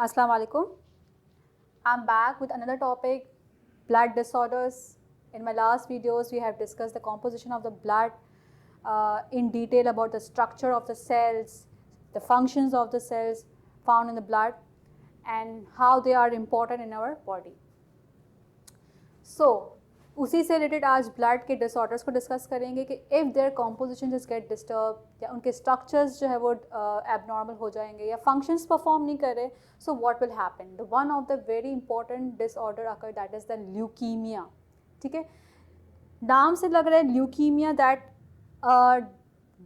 Assalamu alaikum. I'm back with another topic, blood disorders. In my last videos, we have discussed the composition of the blood in detail about the structure of the cells, the functions of the cells found in the blood, and how they are important in our body. So, उसी से related आज blood के disorders को discuss करेंगे कि if their composition just get disturb या उनके structures जो है वो एबनॉर्मल हो जाएंगे या फंक्शंस परफॉर्म नहीं करे, so what will happen. The one of the very important disorder occur that is the leukaemia. ठीक है, नाम से लग रहा है ल्यूकीमिया दैट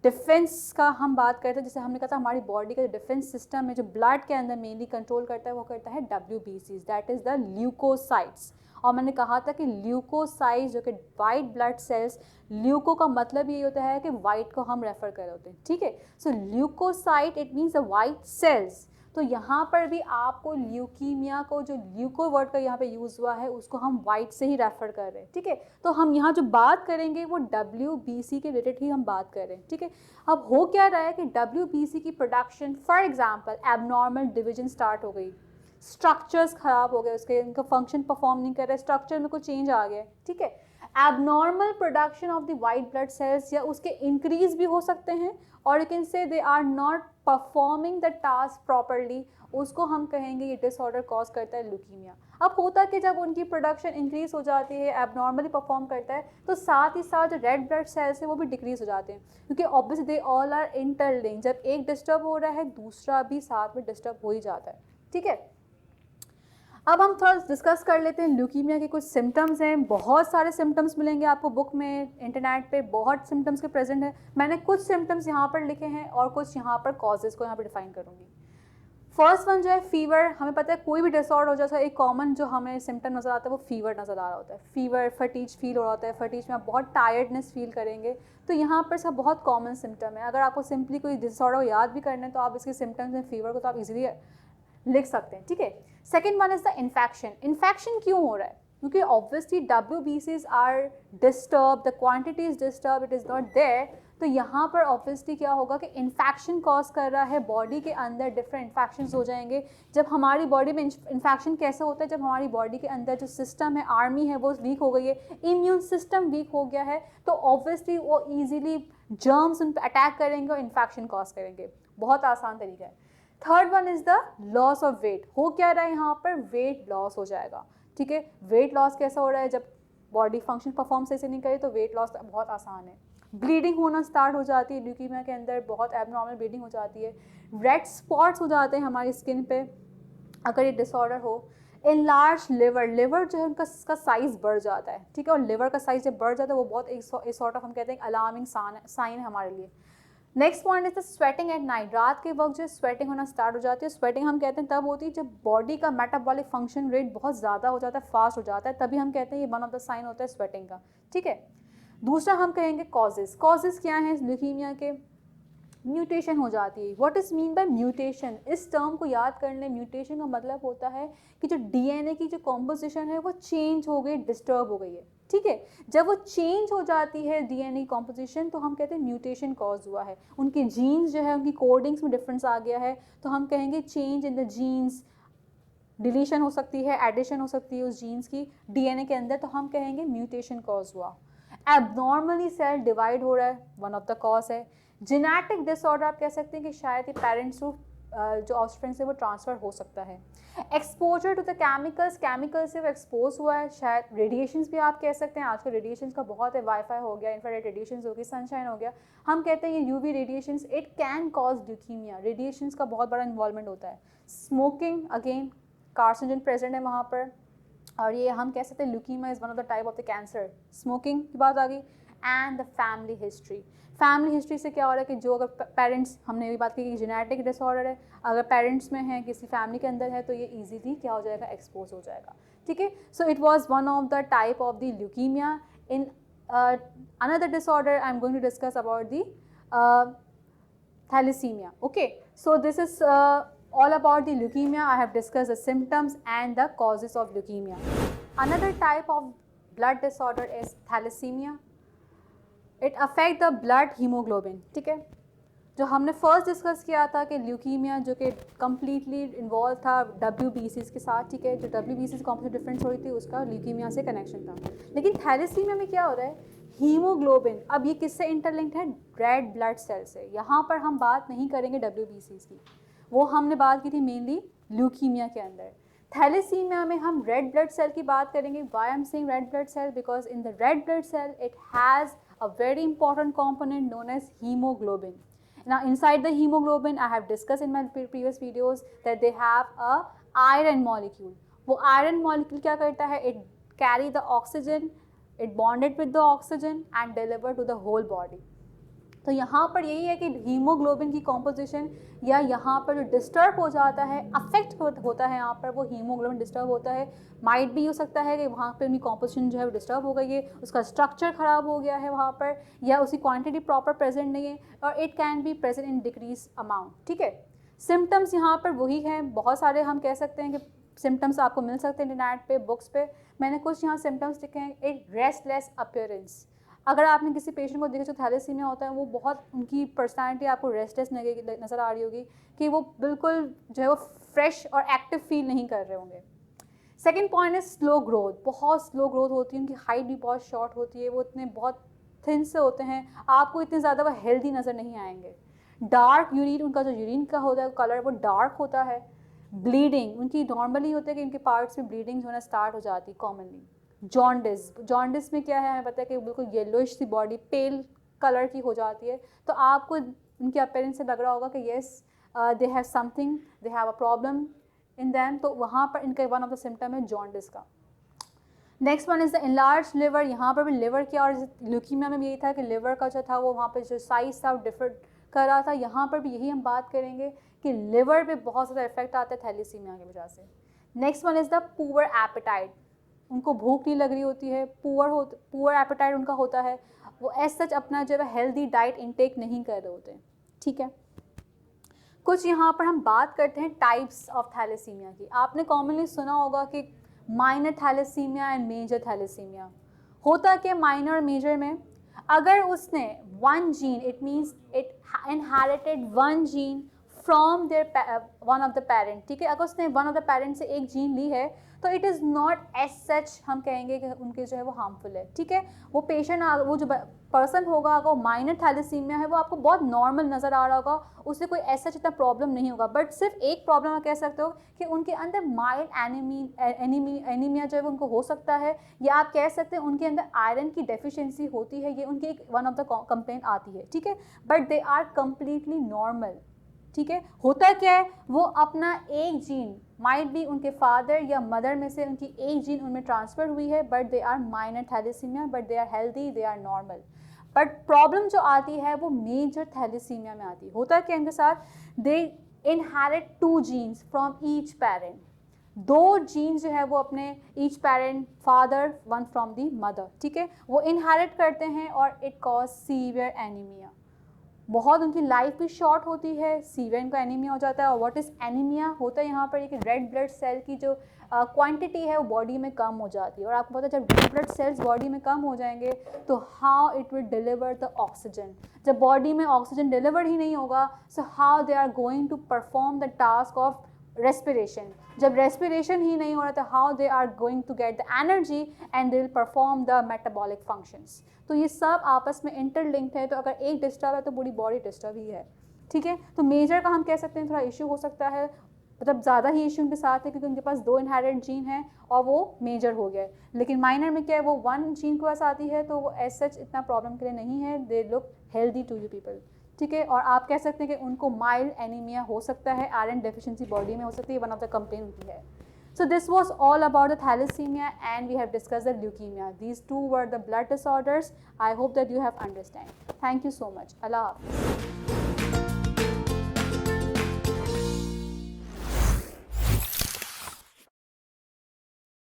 डिफेंस का हम बात करते हैं. जैसे हमने कहा था हमारी बॉडी का जो डिफेंस सिस्टम है जो ब्लड के अंदर मेनली कंट्रोल करता है वो करता है WBCs, that is the leukocytes. और मैंने कहा था कि ल्यूकोसाइट्स जो कि वाइट ब्लड सेल्स, ल्यूको का मतलब ये होता है कि वाइट को हम रेफर कर रहे होते हैं. ठीक है, so leucocyte it means the white cells. तो यहाँ पर भी आपको ल्यूकीमिया को जो ल्यूको वर्ड का यहाँ पे यूज़ हुआ है उसको हम वाइट से ही रेफर कर रहे हैं. ठीक है, तो हम यहाँ जो बात करेंगे वो WBC के रिलेटेड ही हम बात कर रहे हैं. ठीक है, अब हो क्या रहा है कि WBC की production for example abnormal division start हो गई, स्ट्रक्चर्स ख़राब हो गए, उसके इनका फंक्शन परफॉर्म नहीं कर रहे, स्ट्रक्चर में कोई चेंज आ गया. ठीक है, abnormal production of the white blood cells या उसके इंक्रीज भी हो सकते हैं और you can say they are not performing the task properly, उसको हम कहेंगे ये डिसऑर्डर कॉज करता है ल्यूकीमिया. अब होता है कि जब उनकी प्रोडक्शन इंक्रीज हो जाती है, एबनॉर्मली परफॉर्म करता है, तो साथ ही साथ जो रेड ब्लड सेल्स हैं वो भी डिक्रीज हो जाते हैं क्योंकि obviously they all are interlinked. जब एक डिस्टर्ब हो रहा है दूसरा भी साथ में डिस्टर्ब हो ही जाता है. ठीक है, अब हम थोड़ा डिस्कस कर लेते हैं ल्यूकीमिया के कुछ सिम्टम्स हैं. बहुत सारे सिम्टम्स मिलेंगे आपको बुक में, इंटरनेट पे बहुत सिम्टम्स के प्रेजेंट है. मैंने कुछ सिम्टम्स यहाँ पर लिखे हैं और कुछ यहाँ पर कॉजेज़ को यहाँ पर डिफाइन करूँगी. फर्स्ट वन जो है फीवर. हमें पता है कोई भी डिसऑर्डर हो जाता है एक कॉमन जो हमें सिम्टम नज़र आता है वो फीवर नज़र आ रहा होता है. फीवर, फटीज फील हो रहा होता है, फटीज में आप बहुत टायर्डनेस फील करेंगे, तो यहाँ पर इसका बहुत कॉमन सिम्टम है. अगर आपको सिंपली कोई डिसऑर्डर को याद भी करना है तो आप इसके सिम्टम्स में फीवर को तो आप इजीली लिख सकते हैं. ठीक है, second one is the infection. Infection क्यों हो रहा है? क्योंकि obviously WBCs are disturb, the quantity is disturb, it is not there. तो यहाँ पर ऑब्वियसली क्या होगा कि इन्फेक्शन कॉज कर रहा है, बॉडी के अंदर डिफरेंट इन्फेक्शंस हो जाएंगे. जब हमारी बॉडी में इन्फेक्शन कैसे होता है? जब हमारी बॉडी के अंदर जो सिस्टम है, आर्मी है, वो वीक हो गई है, इम्यून सिस्टम वीक हो गया है, तो ऑब्वियसली वो ईजिली जर्म्स उन पर अटैक करेंगे और इन्फेक्शन कॉज करेंगे. बहुत आसान तरीका है. Third one is the loss of weight. हो क्या रहा है यहाँ पर? वेट लॉस हो जाएगा. ठीक है, वेट लॉस कैसा हो रहा है? जब बॉडी फंक्शन परफॉर्म सही से नहीं करे तो वेट लॉस बहुत आसान है. ब्लीडिंग होना स्टार्ट हो जाती है ल्यूकीमिया के अंदर, बहुत एबनॉर्मल ब्लीडिंग हो जाती है. रेड स्पॉट्स हो जाते हैं हमारी स्किन पे अगर ये डिसऑर्डर हो. Enlarge liver. लिवर जो है उनका साइज़ बढ़ जाता है. ठीक है, और लिवर का साइज़ जब बढ़ जाता है वो बहुत एक सॉर्ट ऑफ हम कहते हैं अलार्मिंग साइन है हमारे लिए. Next point is the sweating at night. रात के वक्त जो स्वेटिंग होना स्टार्ट हो जाती है. स्वेटिंग हम कहते हैं तब होती है जब बॉडी का मेटाबॉलिक फंक्शन रेट बहुत ज़्यादा हो जाता है, फास्ट हो जाता है, तभी हम कहते हैं ये वन ऑफ द साइन होता है स्वेटिंग का. ठीक है, दूसरा हम कहेंगे कॉजेज़. कॉजेज़ क्या हैं ल्यूकीमिया के? म्यूटेशन हो जाती है. What is mean by mutation? इस टर्म को याद करने, म्यूटेशन का मतलब होता है कि जो DNA की जो कॉम्पोजिशन है वो चेंज हो गई, डिस्टर्ब हो गई है. ठीक है, जब वो चेंज हो जाती है DNA कॉम्पोजिशन तो हम कहते हैं म्यूटेशन कॉज हुआ है. उनके जीन्स जो है उनकी कोडिंग्स में डिफरेंस आ गया है, तो हम कहेंगे change in the genes. Deletion हो सकती है, एडिशन हो सकती है उस जीन्स की DNA के अंदर, तो हम कहेंगे म्यूटेशन कॉज हुआ. एबनॉर्मली सेल डिवाइड हो रहा है, वन ऑफ द कॉज है. जेनेटिक डिसऑर्डर आप कह सकते हैं कि शायद ये पेरेंट्स टू जो ऑफस्प्रिंग से वो ट्रांसफ़र हो सकता है. Exposure to the chemicals. Chemical से वो एक्सपोज हुआ है. शायद रेडिएशंस भी आप कह सकते हैं. आजकल रेडिएशंस का बहुत है, वाईफाई हो गया, इंफ्रारेड रेडिएशंस हो गई, सनशाइन हो गया, हम कहते हैं ये UV radiations it can cause leukaemia. Radiations का बहुत बड़ा इन्वॉल्वमेंट होता है. स्मोकिंग अगेन कार्सिनोजन प्रेजेंट है वहाँ पर, और ये हम कह सकते हैं leukaemia is one of the type of the cancer. Smoking की बात आ गई. And the family history. Family history से क्या हो रहा है कि जो अगर पेरेंट्स, हमने भी बात की कि जेनेटिक डिसऑर्डर है, अगर पेरेंट्स में है, किसी फैमिली के अंदर है, तो ये इजीली क्या हो जाएगा? एक्सपोज हो जाएगा. ठीक है, so it was one of the type of the leukemia. In another disorder I am going to discuss about the thalassemia. Okay, so this is all about the leukemia. I have discussed the symptoms and the causes of leukemia. Another type of blood disorder is thalassemia. It affects the blood hemoglobin. ठीक है, जो हमने first discuss किया था कि leukaemia जो कि completely involve था WBCs के साथ, ठीक है, जो WBCs कॉम्पोजिट डिफरेंस हो रही थी उसका ल्यूकीमिया से कनेक्शन था। लेकिन थैलेसीमिया में क्या हो रहा है, हीमोग्लोबिन, अब ये किससे इंटरलिंक्ड है, रेड ब्लड सेल से। यहाँ पर हम बात नहीं करेंगे WBCs की, वो हमने बात की थी मेनली ल्यूकीमिया के अंदर। थैलेसीमिया में हम रेड ब्लड सेल की बात करेंगे। Why am saying red blood cell, because in the red blood cell it has a very important component known as hemoglobin. Now inside the hemoglobin, I have discussed in my previous videos that they have a iron molecule. वो iron molecule क्या करता है, it carry the oxygen, it bonded with the oxygen and deliver to the whole body. तो यहाँ पर यही है कि हीमोग्लोबिन की कॉम्पोजिशन या यहाँ पर जो डिस्टर्ब हो जाता है, अफेक्ट होता है, यहाँ पर वो हीमोग्लोबिन डिस्टर्ब होता है। माइट भी हो सकता है कि वहाँ पर उनकी कॉम्पोजिशन जो है वो डिस्टर्ब हो गई है, उसका स्ट्रक्चर ख़राब हो गया है वहाँ पर, या उसकी क्वांटिटी प्रॉपर प्रेजेंट नहीं है, और it can be present in decrease amount, ठीक है। सिम्टम्स यहाँ पर वही हैं, बहुत सारे हम कह सकते हैं कि सिम्टम्स आपको मिल सकते हैं इंटरनेट पे, बुक्स पे। मैंने कुछ यहाँ सिम्टम्स लिखे हैं। एक रेस्टलेस अपीयरेंस, अगर आपने किसी पेशेंट को देखा जो थैलेसीमिया होता है, वो बहुत, उनकी पर्सनैलिटी आपको रेस्टलेस नज़र आ रही होगी कि वो बिल्कुल जो है वो फ्रेश और एक्टिव फील नहीं कर रहे होंगे। सेकेंड पॉइंट है स्लो ग्रोथ, बहुत स्लो ग्रोथ होती है, उनकी हाइट भी बहुत शॉर्ट होती है, वो इतने बहुत थिन से होते हैं, आपको इतने ज़्यादा वो हेल्दी नज़र नहीं आएंगे। डार्क यूरिन, उनका जो यूरिन का होता है कलर वो डार्क होता है। ब्लीडिंग, उनकी नॉर्मली होता है कि उनके पार्ट्स में ब्लीडिंग होना स्टार्ट हो जाती है कॉमनली। जॉन्डिस, जॉन्डिस में क्या है, हमें पता है कि बिल्कुल येलोइश सी बॉडी, पेल कलर की हो जाती है, तो आपको इनके अपीयरेंस से लग रहा होगा कि yes they have something, they have a problem in them, तो वहाँ पर इनका वन ऑफ द सिम्टम है जॉन्डिस का। Next one is the enlarge liver, यहाँ पर भी लिवर क्या, और ल्यूकीमिया में भी यही था कि लिवर का जो था वो वहाँ पर जो साइज था वो डिफर कर रहा था। यहाँ पर भी यही हम बात करेंगे कि लिवर पे बहुत ज़्यादा इफेक्ट आता है थैलेसीमिया की वजह से। Next one is the poor appetite, उनको भूख नहीं लग रही होती है, पुअर एपेटाइट उनका होता है, वो एज सच अपना जो है हेल्दी डाइट इनटेक नहीं कर रहे होते हैं, ठीक है। कुछ यहाँ पर हम बात करते हैं टाइप्स ऑफ थैलेसीमिया की। आपने कॉमनली सुना होगा कि minor thalassemia and major thalassemia. होता क्या माइनर और मेजर में, अगर उसने one gene, it means it inherited one gene from their one of the parent, ठीक है, अगर उसने वन ऑफ द पेरेंट से एक जीन ली है तो it is not as such हम कहेंगे कि उनके जो है वो हार्मफुल है, ठीक है। वो पेशेंट, वो जो पर्सन होगा, अगर वो माइनर थैलेसीमिया है, वो आपको बहुत नॉर्मल नज़र आ रहा होगा, उससे कोई ऐसा इतना प्रॉब्लम नहीं होगा। बट सिर्फ एक प्रॉब्लम आप कह सकते हो कि उनके अंदर माइल्ड एनीमिया जो है वो उनको हो सकता है, या आप कह सकते हैं उनके अंदर आयरन की डेफिशिएंसी होती है, ये उनकी एक वन ऑफ द कंप्लेंट आती है, ठीक है। But they are completely normal, ठीक है। होता क्या है, वो अपना एक जीन माइट भी उनके फादर या मदर में से उनकी एक जीन उनमें ट्रांसफर हुई है, but they are minor thalassemia, but they are healthy, they are normal. But problem जो आती है वो मेजर थैलेसीमिया में आती है। होता क्या इनके साथ, they inherit two genes from each parent, दो जीन्स जो है वो अपने each parent, father one from the mother, ठीक है, वो इनहेरिट करते हैं और इट कॉज सीवियर एनीमिया। बहुत उनकी लाइफ भी शॉर्ट होती है, सीवियर इनका एनीमिया हो जाता है। और व्हाट इज़ एनीमिया, होता है यहाँ पर एक रेड ब्लड सेल की जो क्वांटिटी है वो बॉडी में कम हो जाती है। और आपको पता है जब रेड ब्लड सेल्स बॉडी में कम हो जाएंगे तो how it will deliver the oxygen, जब बॉडी में ऑक्सीजन डिलीवर ही नहीं होगा, so how they are going to perform the task of respiration, जब रेस्पिरेशन ही नहीं हो रहा था, how they are going to get the energy and they will perform the metabolic functions. तो ये सब आपस में इंटरलिंक्ड है, तो अगर एक डिस्टर्ब है तो पूरी बॉडी डिस्टर्ब ही है, ठीक है। तो मेजर का हम कह सकते हैं थोड़ा इशू हो सकता है, मतलब ज़्यादा ही इशू उनके साथ है क्योंकि उनके पास दो इनहेरिटेड जीन है और वो मेजर हो गया है। लेकिन माइनर में क्या है, वो वन जीन के पास आती है, तो वो एज सच इतना प्रॉब्लम के लिए नहीं है, they look healthy to you people, ठीक है। और आप कह सकते हैं कि उनको माइल्ड एनीमिया हो सकता है, आयरन डेफिशिएंसी बॉडी में हो सकती है, वन ऑफ द कंप्लेन उनकी है। So this was all about the thalassemia, and we have discussed the leukemia. These two were the blood disorders. I hope that you have understand. Thank you so much. Allah Hafiz.